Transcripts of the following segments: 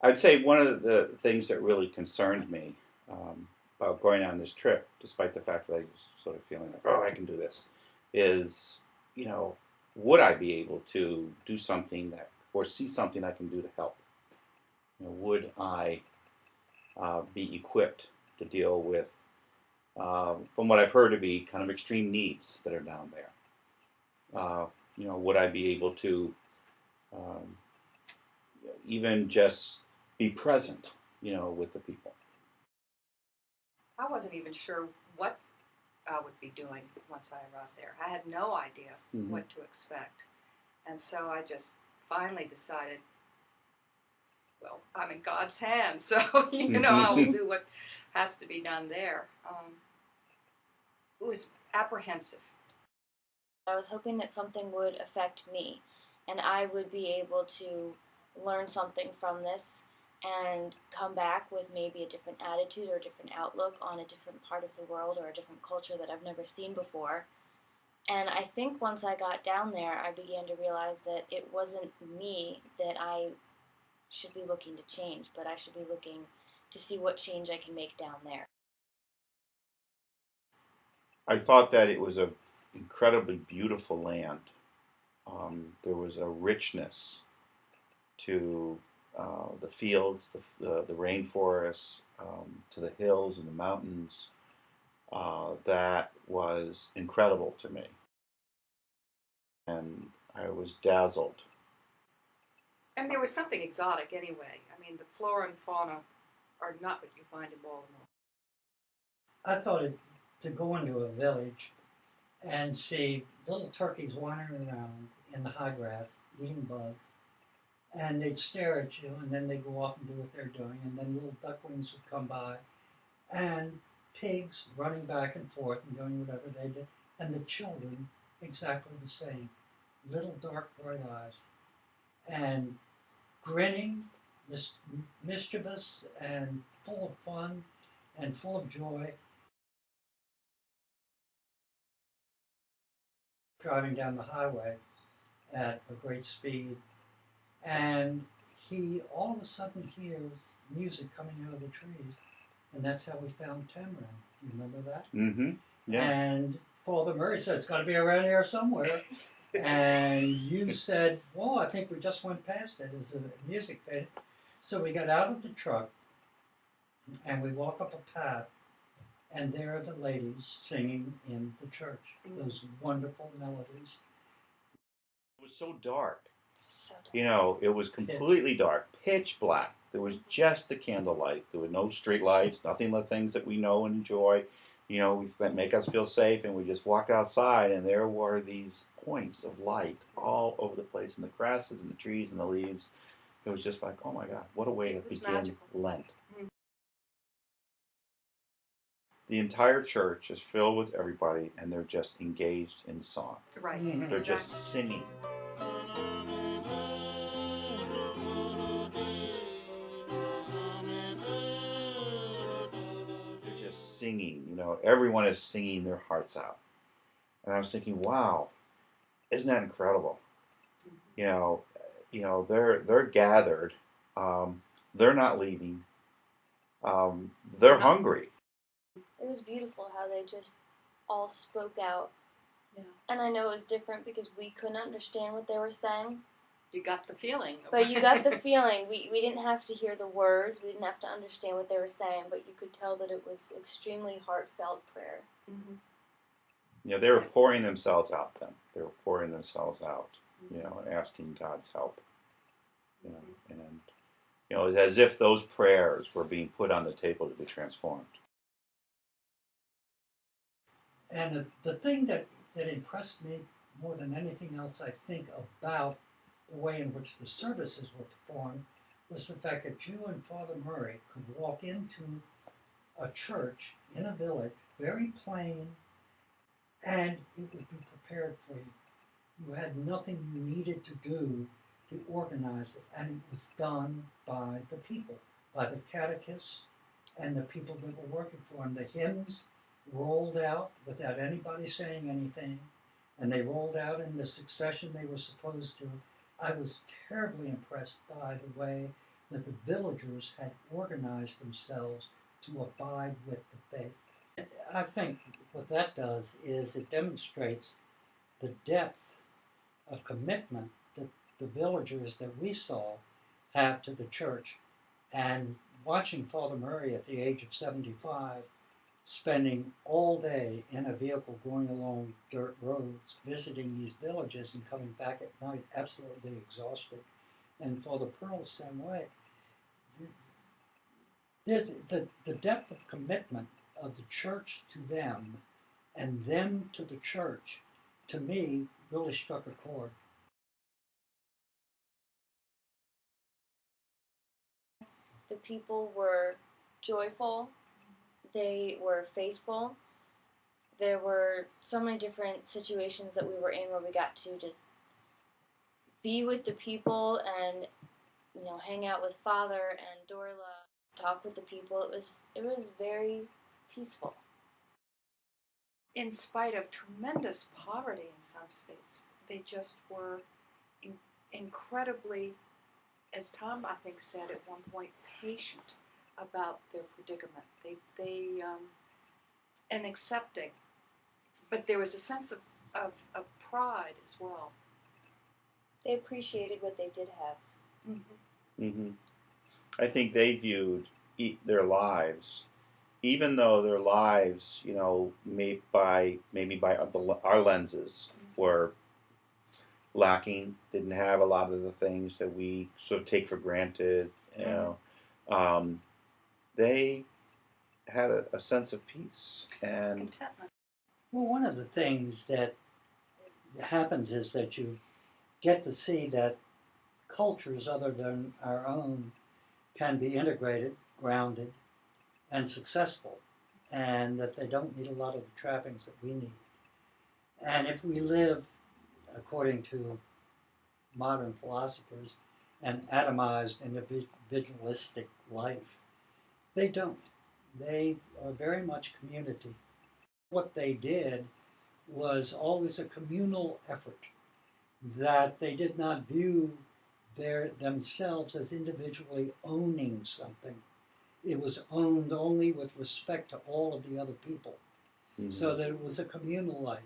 I'd say one of the things that really concerned me about going on this trip, despite the fact that I was sort of feeling like, oh, I can do this, is, you know, would I be able to do something that, or see something I can do to help? Would I be equipped to deal with, from what I've heard, to be kind of extreme needs that are down there? Would I be able to um, even just be present, with the people? I wasn't even sure what I would be doing once I arrived there. I had no idea Mm-hmm. what to expect. And so I just finally decided, well, I'm in God's hands, so, I will do what has to be done there. It was apprehensive. I was hoping that something would affect me and I would be able to learn something from this and come back with maybe a different attitude or a different outlook on a different part of the world or a different culture that I've never seen before. And I think once I got down there, I began to realize that it wasn't me that I should be looking to change, but I should be looking to see what change I can make down there. I thought that it was a incredibly beautiful land. There was a richness to the fields, the rainforests, to the hills and the mountains, that was incredible to me. And I was dazzled. And there was something exotic anyway. I mean, the flora and fauna are not what you find in Baltimore. I thought to go into a village and see little turkeys wandering around in the high grass, eating bugs, and they'd stare at you, and then they'd go off and do what they're doing, and then little ducklings would come by, and pigs running back and forth and doing whatever they did, and the children exactly the same, little dark bright eyes, and grinning, mischievous, and full of fun, and full of joy. Driving down the highway at a great speed, and he all of a sudden hears music coming out of the trees, and that's how we found Tamarind. You remember that? Mm-hmm. Yeah. And Father Murray said, it's got to be around here somewhere. And you said, well, I think we just went past it as the music faded. So we got out of the truck, and we walk up a path, and there are the ladies singing in the church, those wonderful melodies. It was so dark. So dark. It was completely dark, pitch black. There was just the candlelight. There were no street lights, nothing but things that we know and enjoy. That make us feel safe, and we just walked outside, and there were these points of light all over the place, in the grasses and the trees and the leaves. It was just like, oh my God, what a way to begin magical. Lent. The entire church is filled with everybody, and they're just engaged in song. Right. Mm-hmm. They're just singing. They're just singing. Everyone is singing their hearts out. And I was thinking, wow, isn't that incredible? They're gathered. They're not leaving. They're hungry. It was beautiful how they just all spoke out. Yeah. And I know it was different because we couldn't understand what they were saying. You got the feeling. But you got the feeling. We didn't have to hear the words. We didn't have to understand what they were saying. But you could tell that it was extremely heartfelt prayer. Mm-hmm. They were pouring themselves out then. They were pouring themselves out, and asking God's help. And it was as if those prayers were being put on the table to be transformed. And the thing that impressed me more than anything else, I think, about the way in which the services were performed was the fact that you and Father Murray could walk into a church in a village, very plain, and it would be prepared for you. You had nothing you needed to do to organize it, and it was done by the people, by the catechists and the people that were working for them. The hymns rolled out without anybody saying anything, and they rolled out in the succession they were supposed to. I was terribly impressed by the way that the villagers had organized themselves to abide with the faith. I think what that does is it demonstrates the depth of commitment that the villagers that we saw have to the church. And watching Father Murray at the age of 75, spending all day in a vehicle going along dirt roads, visiting these villages and coming back at night absolutely exhausted. And Father Pearl, same way. The depth of commitment of the church to them and them to the church, to me, really struck a chord. The people were joyful, they were faithful. There were so many different situations that we were in where we got to just be with the people and, you know, hang out with Father and Dorla, talk with the people. It was very peaceful. In spite of tremendous poverty in some states, they just were incredibly, as Tom I think said at one point, patient about their predicament. They and accepting, but there was a sense of pride as well. They appreciated what they did have. Mm-hmm. I think they viewed their lives, even though their lives, you know, maybe by our lenses were lacking, didn't have a lot of the things that we sort of take for granted. You know, they had a sense of peace and Contentment. Well, one of the things that happens is that you get to see that cultures other than our own can be integrated, grounded, and successful, and that they don't need a lot of the trappings that we need. And if we live, according to modern philosophers, an atomized, individualistic life, they don't. They are very much community. What they did was always a communal effort, that they did not view themselves as individually owning something. It was owned only with respect to all of the other people, so that it was a communal life.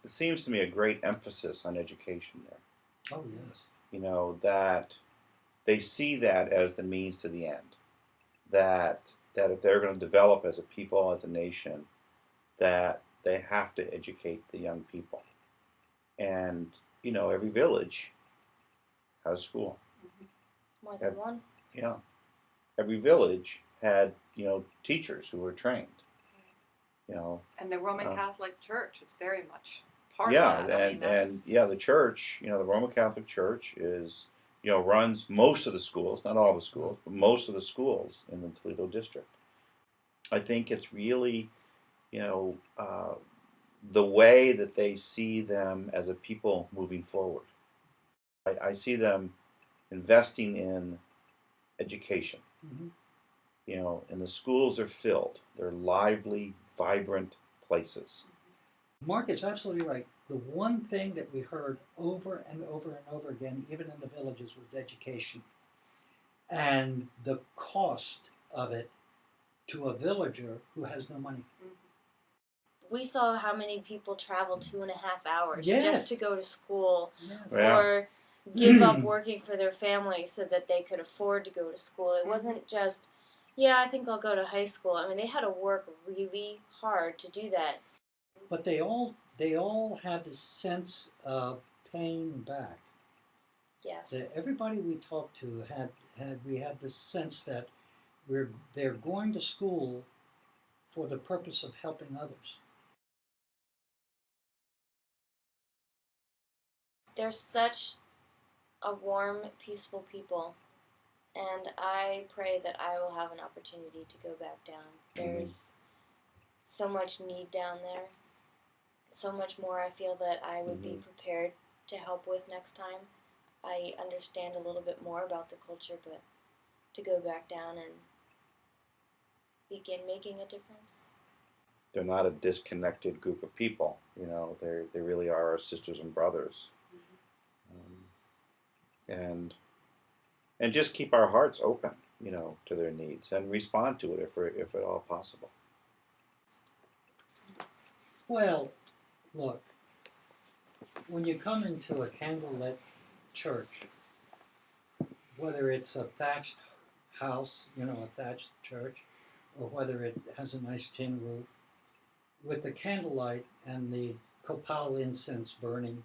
it seems to me a great emphasis on education there. Oh, yes. You know, that they see that as the means to the end. That if they're going to develop as a people, as a nation, that they have to educate the young people. And, you know, every village had a school. More than one. Yeah. Every village had, you know, teachers who were trained. You know. And the Roman Catholic Church is very much part yeah, of that. And the church, you know, the Roman Catholic Church is, you know, runs most of the schools, not all the schools, but most of the schools in the Toledo district. I think it's really, you know, the way that they see them as a people moving forward. I see them investing in education. Mm-hmm. You know, and the schools are filled. They're lively, vibrant places. Mark is absolutely right. The one thing that we heard over and over and over again, even in the villages, was education. And the cost of it to a villager who has no money. We saw how many people travel 2.5 hours Yes. just to go to school, Yes. Yeah. or give up working for their family so that they could afford to go to school. It wasn't just, yeah, I think I'll go to high school. I mean, they had to work really hard to do that. But they all had this sense of paying back. Yes. Everybody we talked to had this sense that they're going to school for the purpose of helping others. They're such a warm, peaceful people, and I pray that I will have an opportunity to go back down. There's so much need down there, so much more I feel that I would be prepared to help with next time. I understand a little bit more about the culture, but to go back down and begin making a difference. They're not a disconnected group of people. You know, they really are our sisters and brothers. and just keep our hearts open, to their needs and respond to it if at all possible. Well, look, when you come into a candlelit church, whether it's a thatched house, a thatched church, or whether it has a nice tin roof, with the candlelight and the copal incense burning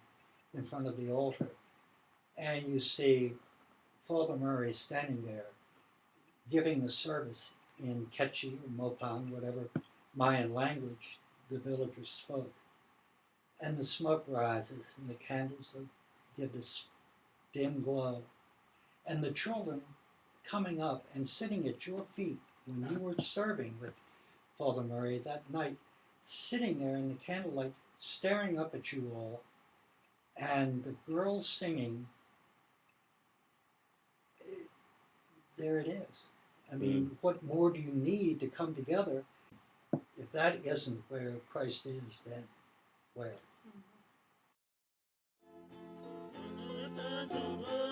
in front of the altar, and you see Father Murray standing there giving the service in Quechua or Mopan, whatever Mayan language the villagers spoke, and the smoke rises and the candles give this dim glow, and the children coming up and sitting at your feet when you were serving with Father Murray that night, sitting there in the candlelight, staring up at you all, and the girls singing. There it is. I mean, what more do you need to come together? If that isn't where Christ is, then where? Mm-hmm.